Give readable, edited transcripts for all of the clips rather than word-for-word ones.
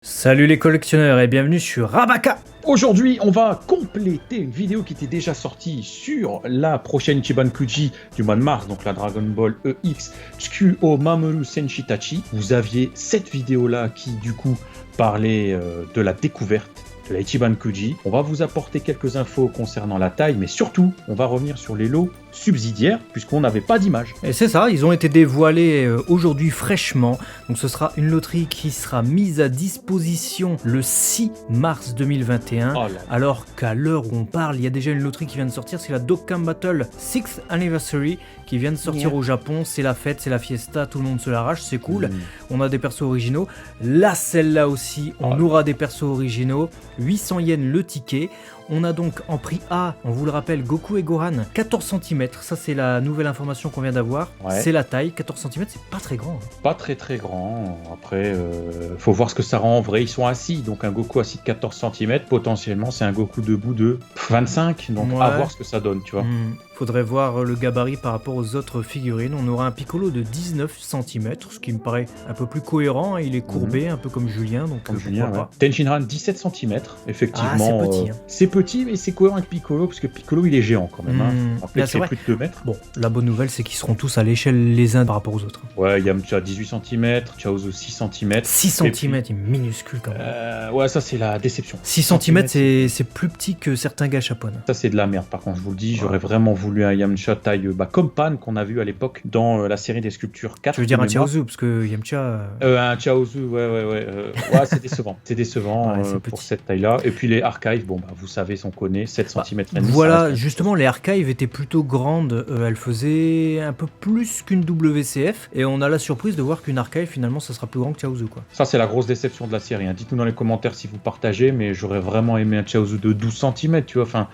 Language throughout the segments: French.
Salut les collectionneurs et bienvenue sur Rabaka. Aujourd'hui, on va compléter une vidéo qui était déjà sortie sur la prochaine Ichiban Kuji du mois de mars, donc la Dragon Ball EX Tsukuo Mamoru Senshitachi. Vous aviez cette vidéo-là qui, du coup, parlait de la découverte de la Ichiban Kuji. On va vous apporter quelques infos concernant la taille, mais surtout, on va revenir sur les lots subsidiaires, puisqu'on n'avait pas d'image. Et c'est ça, ils ont été dévoilés aujourd'hui fraîchement. Donc ce sera une loterie qui sera mise à disposition le 6 mars 2021. Oh là. Alors qu'à l'heure où on parle, il y a déjà une loterie qui vient de sortir, c'est la Dokkan Battle 6th Anniversary qui vient de sortir au Japon. C'est la fête, c'est la fiesta, tout le monde se l'arrache, c'est cool. On a des persos originaux. Là, celle-là aussi, on aura des persos originaux. 800 yens le ticket. On a donc en prix A, on vous le rappelle, Goku et Gohan, 14 cm. Ça, c'est la nouvelle information qu'on vient d'avoir. Ouais. C'est la taille, 14 cm, c'est pas très grand. Pas très très grand. Après, faut voir ce que ça rend en vrai. Ils sont assis, donc un Goku assis de 14 cm, potentiellement, c'est un Goku debout de 25. Donc à voir ce que ça donne, tu vois. Faudrait voir le gabarit par rapport aux autres figurines. On aura un Piccolo de 19 cm, ce qui me paraît un peu plus cohérent. Il est courbé, un peu comme Julien. Donc comme Julien, ouais. Tenshinhan 17 cm, effectivement. Ah, c'est petit. C'est petit, mais c'est cohérent avec Piccolo, parce que Piccolo, il est géant quand même. Après, Là, il fait plus de 2 mètres. Bon, la bonne nouvelle, c'est qu'ils seront tous à l'échelle les uns par rapport aux autres. Ouais, Yamcha 18 cm, Chaozu 6 cm. 6 cm, il est minuscule quand même. Ouais, ça, c'est la déception. 6 cm, c'est plus petit que certains gachapon. Ça, c'est de la merde, par contre, je vous le dis. J'aurais vraiment voulu un Yamcha taille comme Pan qu'on a vu à l'époque dans la série des sculptures 4. Je veux dire un Chaozu, parce que Yamcha... un Chaozu, ouais, c'est décevant. C'est décevant pour cette taille-là. Et puis les archives, bon, bah, vous savez, on connaît, 7 cm. Voilà, justement, les archives étaient plutôt grandes. Elles faisaient un peu plus qu'une WCF. Et on a la surprise de voir qu'une archive, finalement, ça sera plus grand que Chaozu, quoi. Ça, c'est la grosse déception de la série. Hein. Dites-nous dans les commentaires si vous partagez, mais j'aurais vraiment aimé un Chaozu de 12 cm, tu vois. Enfin,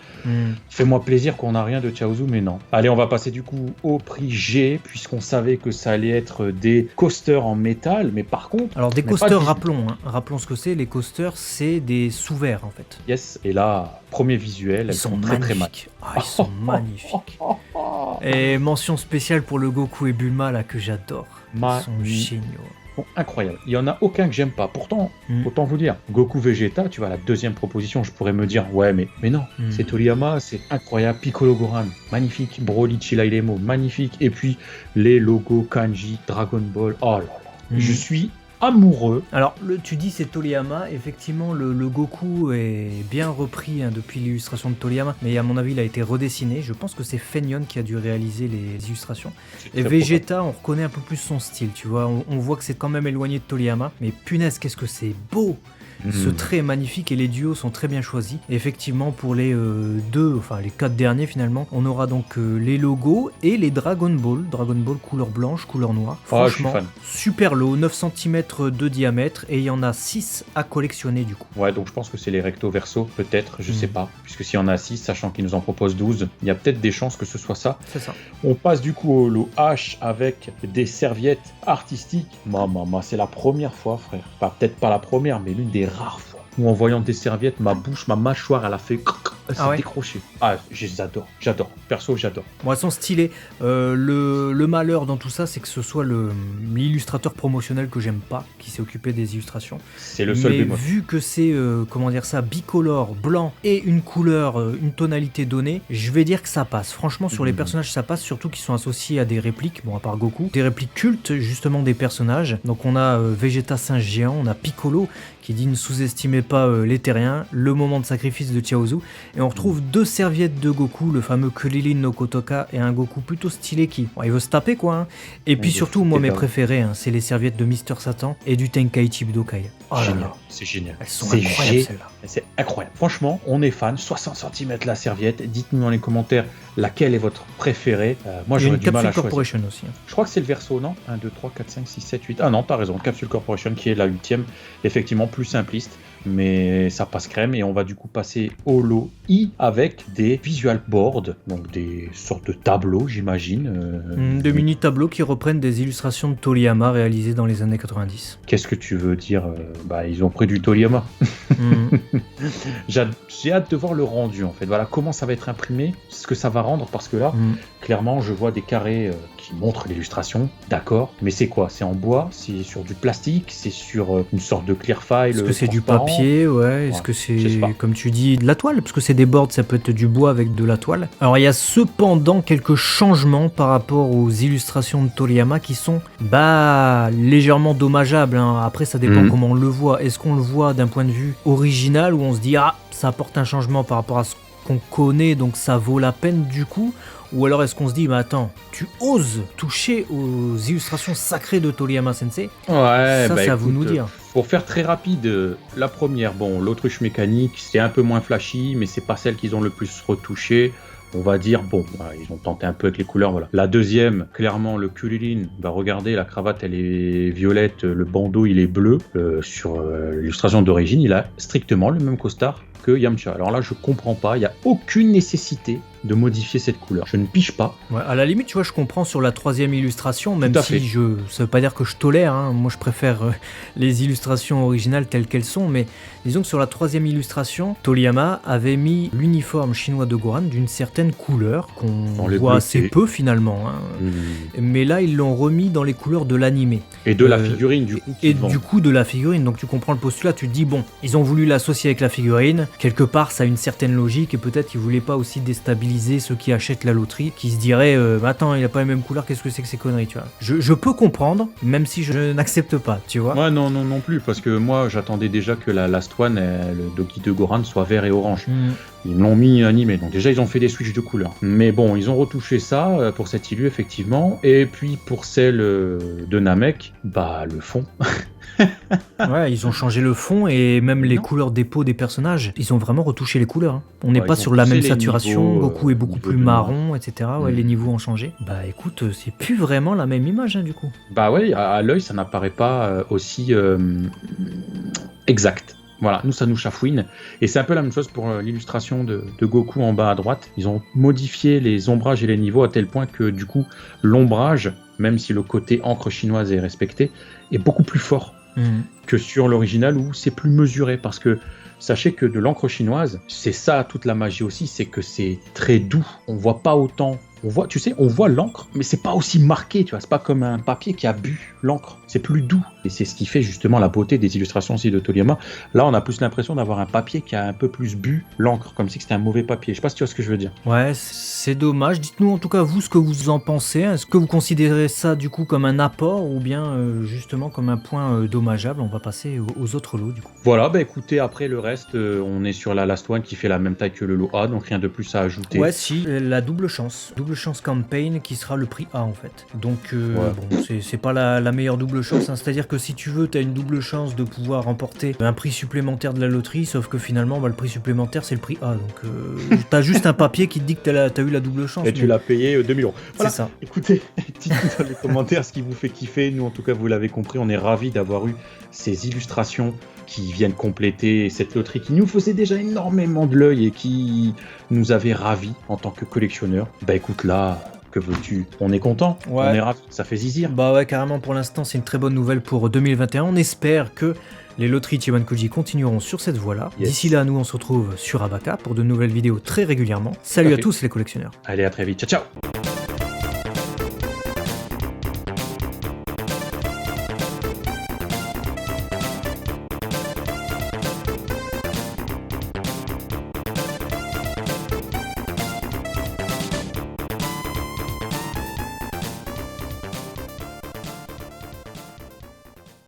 fais-moi plaisir qu'on n'a rien de Chaozu, mais non. Allez, on va passer du coup au prix G, puisqu'on savait que ça allait être des coasters en métal, mais par contre... Alors, des coasters, rappelons ce que c'est. Les coasters, c'est des sous-verres, en fait. Yes, et là, premier visuel, elles sont très très mal. Ils sont magnifiques. Et mention spéciale pour le Goku et Bulma, là, que j'adore. Ils sont géniaux. Incroyable. Il n'y en a aucun que j'aime pas. Pourtant, autant vous dire, Goku Vegeta, tu vois, la deuxième proposition, je pourrais me dire, ouais, mais non, c'est Toriyama, c'est incroyable. Piccolo Gohan, magnifique. Broly Chilailemo, magnifique. Et puis, les logos Kanji, Dragon Ball, oh là là. Je suis amoureux. Alors, tu dis c'est Toriyama, effectivement le Goku est bien repris depuis l'illustration de Toriyama, mais à mon avis il a été redessiné, je pense que c'est Fenion qui a dû réaliser les illustrations. Et Vegeta, on reconnaît un peu plus son style, tu vois, on voit que c'est quand même éloigné de Toriyama, mais punaise qu'est-ce que c'est beau. Ce trait est magnifique et les duos sont très bien choisis. Et effectivement, pour les les 4 derniers finalement, on aura donc les logos et les Dragon Ball couleur blanche, couleur noire. Franchement, super lot, 9 cm de diamètre et il y en a 6 à collectionner du coup. Ouais, donc je pense que c'est les recto verso, peut-être, je sais pas. Puisque s'il y en a 6, sachant qu'ils nous en proposent 12, il y a peut-être des chances que ce soit ça. C'est ça. On passe du coup au lot H avec des serviettes artistiques. C'est la première fois, frère. Peut-être pas la première, mais l'une des rares fois où en voyant des serviettes, ma mâchoire, elle a fait... Elle s'est décrochée. Ah, j'adore. Perso, j'adore. Bon, elles sont stylées. Le malheur dans tout ça, c'est que ce soit l'illustrateur promotionnel que j'aime pas, qui s'est occupé des illustrations. C'est le seul bémol. Mais vu que c'est, bicolore, blanc et une couleur, une tonalité donnée, je vais dire que ça passe. Franchement, sur les personnages, ça passe, surtout qu'ils sont associés à des répliques, bon, à part Goku, des répliques cultes, justement, des personnages. Donc on a Vegeta singe géant, on a Piccolo, qui dit ne sous-estimez pas les terriens, le moment de sacrifice de Chaozu. Et on retrouve 2 serviettes de Goku, le fameux Krillin no Kotoka et un Goku plutôt stylé qui... Bon, il veut se taper quoi. Hein. Et puis surtout, moi mes préférés, c'est les serviettes de Mister Satan et du Tenkaichi Budokai. Oh génial, c'est génial. Elles sont incroyables celles-là. C'est incroyable. Franchement, on est fan. 60 cm la serviette. Dites-nous dans les commentaires laquelle est votre préférée. Moi, j'aurais du mal à choisir. Corporation aussi. Hein. Je crois que c'est le verso, non 1, 2, 3, 4, 5, 6, 7, 8. Ah non, t'as raison. Capsule Corporation qui est la 8ème. Effectivement, plus simpliste. mais ça passe crème. Et on va du coup passer au lot I avec des visual boards, donc des sortes de tableaux, j'imagine. De mini-tableaux qui reprennent des illustrations de Toriyama réalisées dans les années 90. Qu'est-ce que tu veux dire? Ils ont pris du Toriyama. J'ai hâte de voir le rendu en fait. Voilà comment ça va être imprimé, ce que ça va rendre, parce que là, clairement, je vois des carrés qui montrent l'illustration, d'accord, mais c'est quoi? C'est en bois, c'est sur du plastique, c'est sur une sorte de clear file. Est-ce que c'est du papier, ouais. Est-ce que c'est, comme tu dis, de la toile? Parce que c'est des boards, ça peut être du bois avec de la toile. Alors il y a cependant quelques changements par rapport aux illustrations de Toriyama qui sont légèrement dommageables, hein. Après ça dépend comment on le voit. Est-ce qu'on le voit d'un point de vue original où on se dit ça apporte un changement par rapport à ce qu'on connaît, donc ça vaut la peine du coup? Ou alors est-ce qu'on se dit, attends, tu oses toucher aux illustrations sacrées de Toriyama Sensei? Ouais, c'est à vous de nous dire. Pour faire très rapide, la première, l'autruche mécanique, c'est un peu moins flashy, mais c'est pas celle qu'ils ont le plus retouchée. On va dire, ils ont tenté un peu avec les couleurs, voilà. La deuxième, clairement, le Kuririn, regardez, la cravate, elle est violette, le bandeau, il est bleu. Sur l'illustration d'origine, il a strictement le même costard que Yamcha. Alors là, je comprends pas, il n'y a aucune nécessité de modifier cette couleur. Je ne piche pas. Ouais, à la limite, tu vois, je comprends sur la troisième illustration, même si ça veut pas dire que je tolère, hein. Moi je préfère les illustrations originales telles qu'elles sont, mais disons que sur la troisième illustration, Toriyama avait mis l'uniforme chinois de Gohan d'une certaine couleur, qu'on voit assez peu finalement, hein. Mais là, ils l'ont remis dans les couleurs de l'animé. Et de la figurine, du coup. Et du coup, de la figurine. Donc tu comprends le postulat, tu te dis, ils ont voulu l'associer avec la figurine, quelque part ça a une certaine logique, et peut-être qu'ils voulaient pas aussi déstabiliser ceux qui achètent la loterie, qui se diraient attends, il a pas les mêmes couleurs, qu'est-ce que c'est que ces conneries, tu vois. Je peux comprendre, même si je n'accepte pas, tu vois. Ouais, non plus, parce que moi j'attendais déjà que la Last One, le Doki de Gohan, soit vert et orange. Ils l'ont mis animé, donc déjà ils ont fait des switches de couleurs. Mais ils ont retouché ça pour cette illu effectivement, et puis pour celle de Namek, le fond. Ouais, ils ont changé le fond et même les couleurs des peaux des personnages, ils ont vraiment retouché les couleurs, hein. On n'est pas sur la même saturation, niveaux, Goku est beaucoup plus marron, etc. Ouais, les niveaux ont changé. Écoute, c'est plus vraiment la même image, hein, du coup. Ouais, à l'œil ça n'apparaît pas aussi exact. Voilà, nous ça nous chafouine. Et c'est un peu la même chose pour l'illustration de Goku en bas à droite. Ils ont modifié les ombrages et les niveaux à tel point que du coup l'ombrage, même si le côté encre chinoise est respecté, est beaucoup plus fort que sur l'original où c'est plus mesuré. Parce que sachez que de l'encre chinoise, c'est ça toute la magie aussi, c'est que c'est très doux. On voit pas autant. On voit l'encre, mais c'est pas aussi marqué, tu vois. C'est pas comme un papier qui a bu l'encre. C'est plus doux. Et c'est ce qui fait justement la beauté des illustrations aussi de Toriyama. Là, on a plus l'impression d'avoir un papier qui a un peu plus bu l'encre, comme si c'était un mauvais papier. Je sais pas si tu vois ce que je veux dire. Ouais, c'est dommage. Dites-nous en tout cas, vous, ce que vous en pensez. Est-ce que vous considérez ça du coup comme un apport ou bien justement comme un point dommageable? On va passer aux autres lots du coup. Voilà, écoutez, après le reste, on est sur la Last One qui fait la même taille que le lot A, donc rien de plus à ajouter. Ouais, si, la double chance campaign qui sera le prix A en fait. Donc c'est pas la meilleure double chance, hein. C'est-à-dire que si tu veux, t'as une double chance de pouvoir remporter un prix supplémentaire de la loterie, sauf que finalement le prix supplémentaire c'est le prix A. Donc t'as juste un papier qui te dit que t'as eu la double chance. Et tu l'as payé 2 millions. Voilà. C'est ça. Écoutez, dites-nous dans les commentaires ce qui vous fait kiffer. Nous en tout cas vous l'avez compris, on est ravis d'avoir eu ces illustrations qui viennent compléter cette loterie qui nous faisait déjà énormément de l'œil et qui nous avait ravis en tant que collectionneurs. Écoute là, que veux-tu? On est content, on est ravis, ça fait zizir. Ouais, carrément, pour l'instant c'est une très bonne nouvelle pour 2021. On espère que les loteries Chibankuji continueront sur cette voie-là. Yes. D'ici là, nous on se retrouve sur Abaka pour de nouvelles vidéos très régulièrement. Salut à tous les collectionneurs. Allez, à très vite, ciao ciao.